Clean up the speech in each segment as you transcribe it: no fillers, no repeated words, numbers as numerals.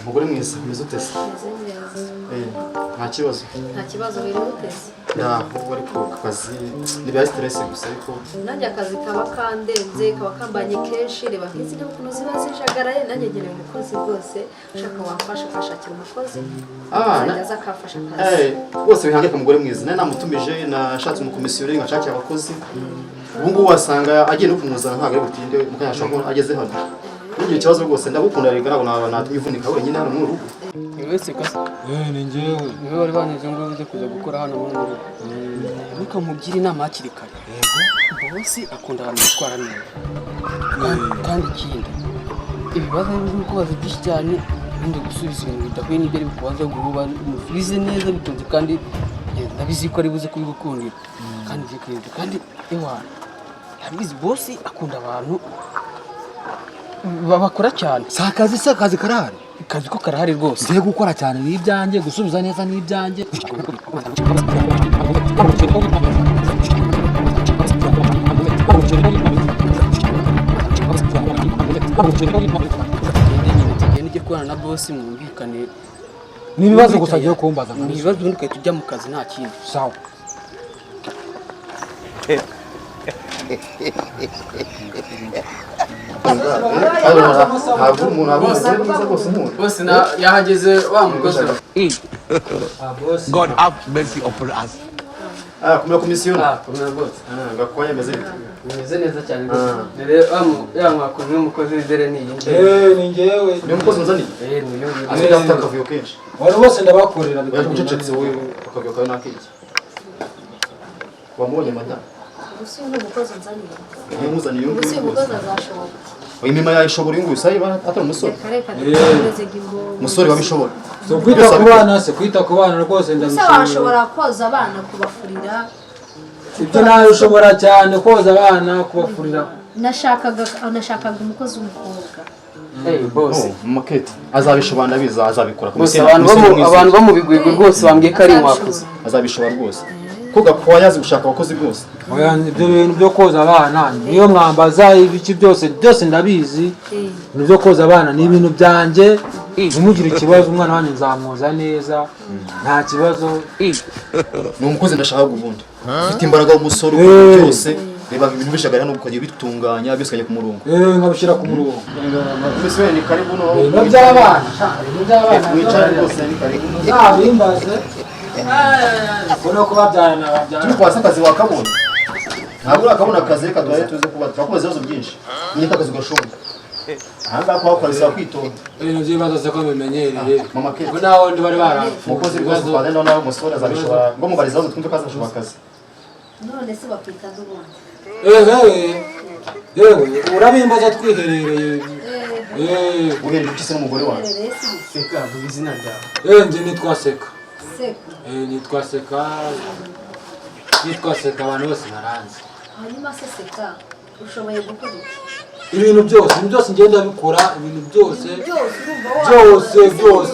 Mugore mwiza umeze ute se? Nta kibazo biri gutese. Ubwo ariko akazi niba stress gusa ariko nanjye akazi kaba kandenze kaba kambanye kenshi reba nk'izi n'ukuntu ziba zijagaraye nanjye ngeneye umukozi rwose ushaka wamfasha akashakira umukozi aza akafasha akazi rwose bihange ku mugore mwiza nari namutumije nashatse umukomisiyoneri ngashakira abakozi ubu ngubu wasanga agiye no kumuzana ntabwo ari butinde mukanyasha ko ageze hano n'igihe ikibazo rwose ndagukunda rega ntabwo natwivunika wenyine hano mu rugo wese kasa ni njyewe niwe wari baneze ngo uze kuza gukora hano mu rugo ariko mubwire inama hakiri kare bosi akunda abantu bitwara neza kandi ikindi ibibazo biri kubaza byinshi cyane ndi gusubiza ibintu bidahuye n'ibyo ari kubaza guhuba musubize neza bitonze kandi ndabizi ko ari buze kubigukundira kandi zikwiye kandi ewa yabizi bosi akunda abantu babakora cyane si akazi karahari akazi ko karahari rwose ngiye gukora cyane n'ibyanjye gusubiza neza n'ibyanjye nijye kubana na bosi mwumvikane n'ibibazo gusa agiye kumbaza ibibazo ubundi ugahita ujya mu kazi nta kindi sawa bose yahageze wa mukozi God have mercy upon us. kumira komisiyoni kumira bose gakwaya ameze bite bimeze neza cyane rwose dore yamwakoze n'umukozi w'izere ni iyi ni njyewe ni umukozi nzaniye niyo afite afite akavuyo kenshi abantu bose ndabakorera ucecetse we akavuyo kawe nakiki wamubonye madamu gusa uyu ni umukozi nzanira iyo muzaniye uyu gusa uyu mukozi azashoboka imima yayishobora uyu nguyu sayi atari umusore reka dukomeze ngo umusore wabishobora so kwita ku bana rwose gusa washobora koza abana kubafurira ibyo nawe ushobora cyane koza abana kubafurira nashakaga umukozi w'umukobwa maketi azabishobora ndabiza azabikora abantu bo mu bigwego rwose bambwiye ko ari mwakoze azabishobora rwose ko gakwaya yazi gushaka abakozi bwose ibyo bintu byo koza abana niyo mwambaza ibiki byose ndabizi ibintu byo koza abana ni ibintu byanjye ntimugire ikibazo umwana wanjye nzamwoza neza nta kibazo ni umukozi ndashaka ubundi ufite imbaraga umusore byose reba ibintu bishagara no ukajya bitunganya byose kajya ku murongo nkabishyira ku murongo mbese ni karibu no ibintu by'abana wicara rwose ni karibu ntabimbaze ubona ko babyarana turi kwasa akazi wakabona ntabwo urakabona akazi reka duhaye tuze kuba twakoze ibibazo byinshi niyo akazi gashoboye ahangaha kuhakorera kwitonda ibintu by'ibibazo se ko bimenyereye mama kete ngo nawe ndi bari umukozi rwose twaze nawe umusore azabishobora ngo mubariza aho twumve ko azashobora akazi none se bakwita n'ubundi yewe urabimbaza twiherereye uhereye iki se n'umugore wawe seka vuga izina ryawe njye nitwa seka seka nitwa seka abantu bose baranzi hanyuma se seka ushoboye gukora iki ibintu byose ngenda bikora ibintu byose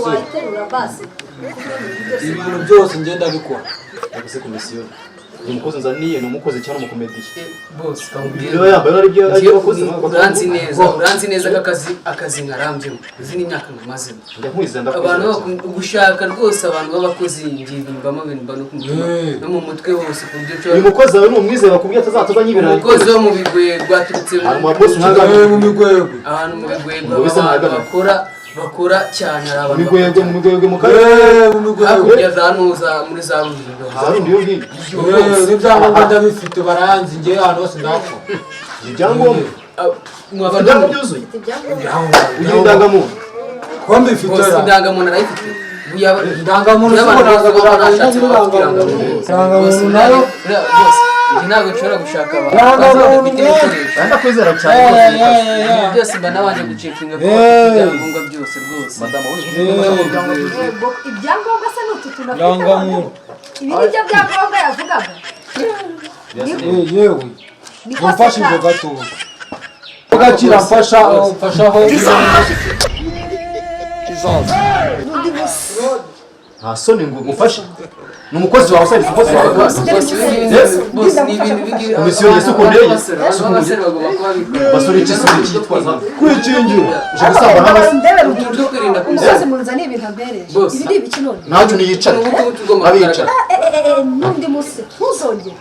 wayiterura basi ibintu byose ngenda bikora yaguze komisiyoni uyu mukozi nzaniye ni umukozi cyangwa umukomediye bose iyo yambaye ari byo abakozi uranzi neza ko akazi nkarambyemo izi ni imyaka ngamazemo abantu gushaka rwose abantu b'abakozi ngirimbamo ibintu mba no mu mutwe hose ku buryo uyu mukozi wawe ni umwizera bakubwiye atazatoza nyibera umukozi wo mu bigwego aturutse mu migwego abantu mu bigwego bakora cyane ari abantu mu migwego mu karere hakurya za nuza muri za rujindo hazindi yo ngiyo n'ibyangombwa ndabifite baranzi njye ahantu hose ndapfa ibyangombwa byuzuye ugira indangamuntu ko mbifite indangamuntu arayifite indangamuntu nayo ntabwo nshobora gushaka abantu bafite ibikoresho ndakwizera cyane byose mba nabanje gucekinga ko ibyangombwa byose rwose ibyangombwa se ni utu tunafite ibi ni byo byangombwa yavugaga yewe mfashije gato ugakira mfashaho nta soni ngo gufashe ni umukozi wawe usabye umukozi wawe bose ni ibintu bigira komisiyo yisukundeye basore iki soni cyitwaza kwikingira uje gusamba n'abasi kwirinda umusozi munzaniye ibintu ambereye ibi ni ibiki none ntacyo niyicara abicara n'undi munsi ntuzongere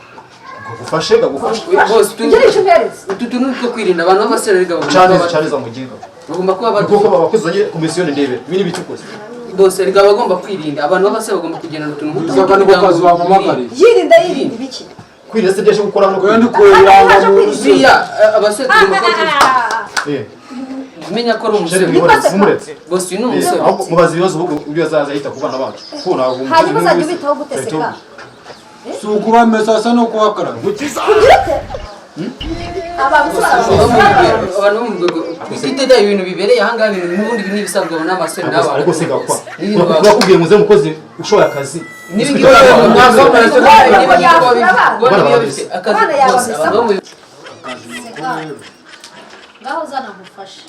gufashe gagufashe bose ugire icyo umbereze utu tuntu two kwirinda abantu b'abasore ariko cyane za muginga bagomba kuba kuko babakozanye komisiyo ndebe ibi ni bitukoze bose ariko bagomba kwirinda abantu b'abasore bagomba kugendana utuntu Uzaka niko kazi wamamagariye. yirinda ibiki kwirira se byashe gukora no Kandi kwiranga mu buriya abasore tugomba kuba menya ko ari umusore bose uyu ni umusore mubaza ibibazo ubyo azaza yita ku bana bacu hanyuma uzajya ubitaho guteseka si ukubamesa asa no kubakaraba abantu bo mu rwego bititeda ibintu bibereye ahangaha ibintu n'ubundi bintu bisanzwe abona n'abasore n'abo ariko se gakwa bakubwiye muze mukozi ushoboye akazi ngaho uzana gufasha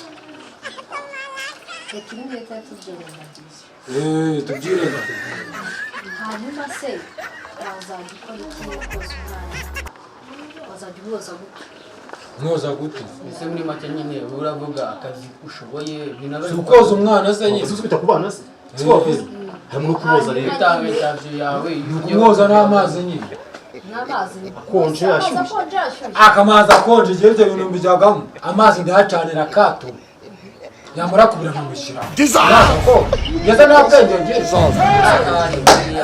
reka ibi ngibi tubyirengagiza tubyirenga hanyuma se wazajya ukora iki koza umwana wazajya uboza gute mwoza gute ese muri make nyine uravuga akazi ushoboye si ukoza umwana se nyine ese usubita ku bana se si wakoze harimo no kuboza rero itaje yawe kumwoza n'amazi nyine n'amazi akonje ashyushye akamazi akonje igihe ibyo bintu mbijyagamo amazi ndayacanira akato yamara kubira nkamushyira ngeze nta bwenge ngira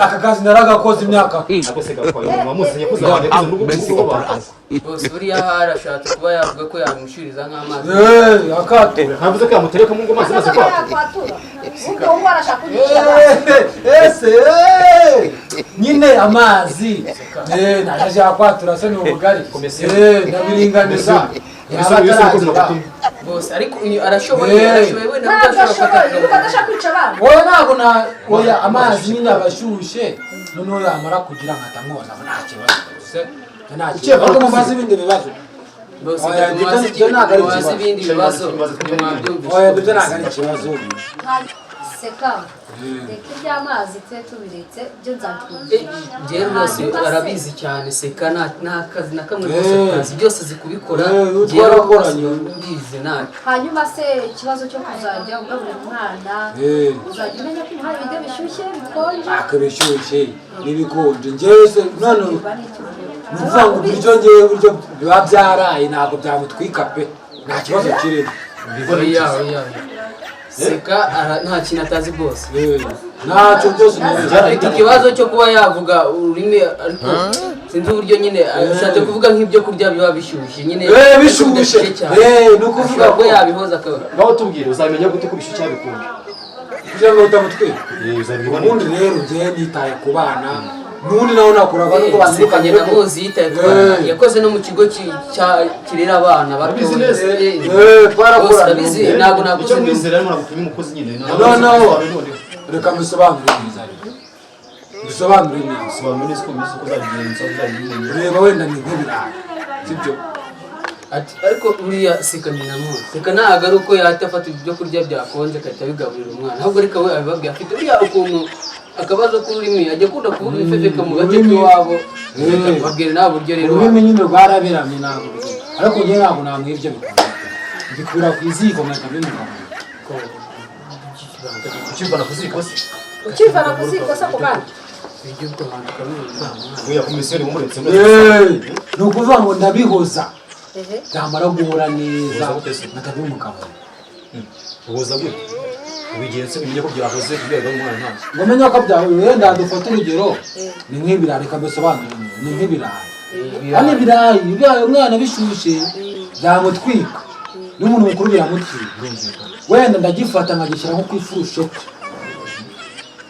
aka kazi naragakoze imyaka ariko se gakwa wamuzi yakoze abandi yakoze n'ubukungu bw'abantu bose buriya harashatse kuba yavuga ko yamushyuriza nk'amazi akato ntavuze ko yamuterekamo ngo amazi maze kwaka yakwatura ubwo ubu arashaka kugishyira ese nyine amazi naje yakwatura se ni ubugari ndabiringaniza bose ariko arashoboye wenda adashaka kwica abana oya ntabwo oya amazi nyine abashyushye noneho yamara kugira ngo atamwoza nta kibazo nta kibazo ariko mumaze ibindi bibazo oya ibyo ntabwo ari ikibazo ibindi bibazo oya ibyo ntabwo ari ikibazo seka reka iby'amazi tube tubiretse byo nzatwumvira njyewe rwose arabizi cyane seka nta kazi na kamwe rwose kazi byose zikubikora utwara akoranye mbizi nawe hanyuma se ikibazo cyo kuzajya ugaburira umwana uzajya umenya ko umuhaye ibiryo bishyushye bikonje akabishyushye n'ibikonje njyewe se none ni ukuvuga ngo ibiryo njyewe uburyo biba byaraye ntabwo byamutwika pe nta kibazo kirimo seka nta kintu atazi bwose ntacyo byose afite ikibazo cyo kuba yavuga ururimi ariko sinzi uburyo nyine ashatse kuvuga nk'ibyo kurya biba bishyushye nyine bishyushye ni ukuvuga ko yabihoza akaba ngaho tubwire uzamenya gute ko bishyushye bikunze kugira ngo utamutwika ubundi rero njyewe nitaye ku bana n'ubundi nawe nakoraga nubwo basirikanye na muzi yitaye ku bana yakoze no mu kigo kirera abana babizi neza twarakorabizi ntabwo icyo mwizera arimo nagupima umukozi nyine noneho reka mbisobanure neza bisobanure neza sobanura neza uko bizi uko uzabigenza uzabigenza reba wenda ni nk'ibirayi sibyo ariko buriya seka nyina muzi seka ntabwo ari uko yahita afata ibyo kurya byakonje agahita abigaburira umwana ahubwo reka we abibabwiye afite buriya ukuntu akabazo k'ururimi ajya akunda kuvuga ibifefeka mu gace k'iwabo babwira nta buryo rero ururimi nyine rwaraberamye ntabwo ariko njyewe ntabwo namwe ibyo bikora mbikura ku iziko nkahita mbimugabura ukivana ku ziko se ukivana ku ziko se ku bana ibyo gutohanuka n'ubuzima uya komiseri umuretse ni ukuvuga ngo ndabihoza byamara guhura neza nkatabimugaburira uhoza gute ubigenze umenye ko byahoze kugira ngo umwana ntazi ngo menye ko byahuye wenda dufate urugero ni nk'ibirayi reka mbisobanure ni nk'ibirayi hano ibirayi umwana bishyushye byamutwika n'umuntu mukuru biramutwika wenda ndagifata nkagishyira nko ku ifurusheti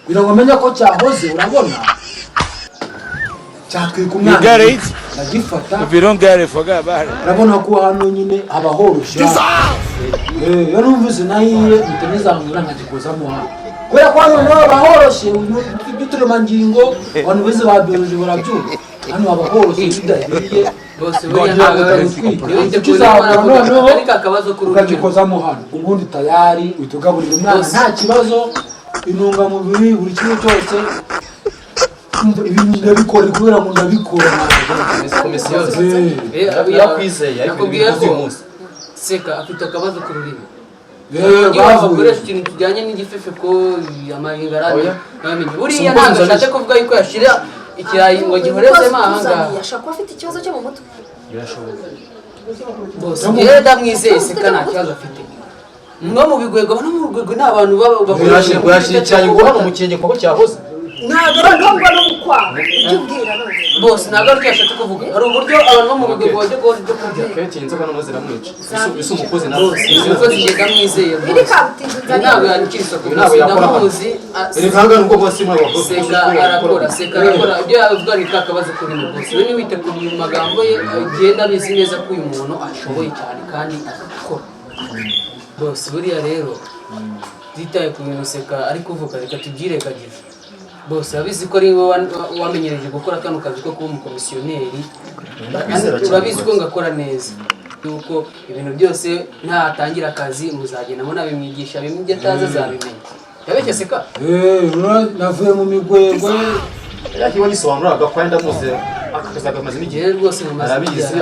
kugira ngo menye ko cyahoze urabona cyatwika umwana ndagifata urabona ko hano nyine haba horoshye iyo numvise nahiye mpita nizamura nkagikozamo hano kubera ko hano naho haba horoshye by'uturemangingo abantu bize ba bioloji barabyumva hano haba horoshye bidahiye bose buriya ntabwo ukagikozamo hano ubundi tayari uhita ugaburira umwana nta kibazo intungamubiri buri kimwe cyose ibintu ndabikora kubera ngo ndabikora komisiyo yakwizeye ariko nakubwiye ko uyu munsi Seka afite akabazo ku rurimi iyo bakoresha ikintu kijyanye n'igifefeko amahingarane buriya ntabwo ashatse kuvuga yuko yashira ikirayi ngo gihorezemo ahangaha ashaka afite ikibazo cyo mu mutwe birashoboka bose rero ndamwizeye Seka nta kibazo afite no mu bigwego ni abantu yashira icyayi ngo hano mu kirenge kuko cyahoze ntabwo arangwa no mukwaha ibyo ubwira none bose ntabwo ari cyashatse kuvuga hari uburyo abantu bo mu bigwego bajya guhora ibyo kurya kenshi inzoka noneho ziramwica ese umukozi nawe umukozi yiga mwizeye iri kabutinzi ntabwo yandikira isoko ntabwo yakora ndamuzi reka nubwo bose muri abakozi Seka arakora ibyo yavuga ni kakabazo kuri mu bose we niwite ku magambo ye agenda abizi neza ko uyu muntu ashoboye cyane kandi akora bose buriya rero zitaye ku bintu Seka ari kuvuga reka tubyiregagize bose abizi ko ari wowe wamenyereje gukora kano kazi ko kuba umukomisiyoneri urabizi ko ngakora neza yuko ibintu byose ntatangira akazi muzagendamo nabimwigisha bimwe ibyo atazi azabimenya yabeshye Seka navuye mu migwegwe yakiba gisobanuraga ko ndamuze akaza kamaze n'igihe rwose arabizi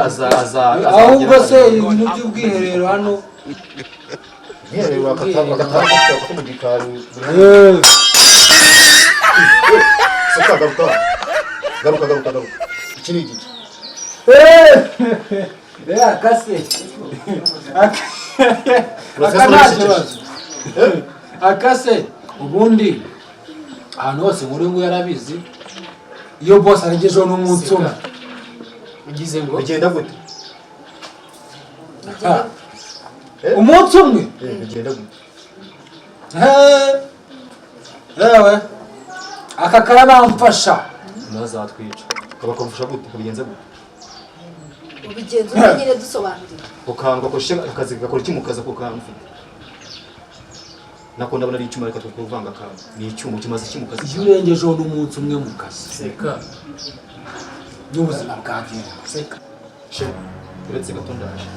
ahubwo se ibintu by'ubwiherero hano bakata mu gikari Seka garuka iki ni igiki akase akase ubundi ahantu hose muri ngo yarabizi iyo boss aregejeho n'umunsi umwe ugize ngo bigenda gute umunsi umwe bigenda gute yewe aka karabamfasha ntazatwica kabakamfasha gute kabigenza gute ubigenza umenyere dusobanurira ukanga ko akazi gakora iki mu kazi ako kamufite nako ndabona ari icyuma reka tukuvanga akazi ni icyuma kimaze iki mu kazi iyo urengejeho n'umunsi umwe mu kazi Seka n'ubuzima bwagenda Seka uretse gato ndaje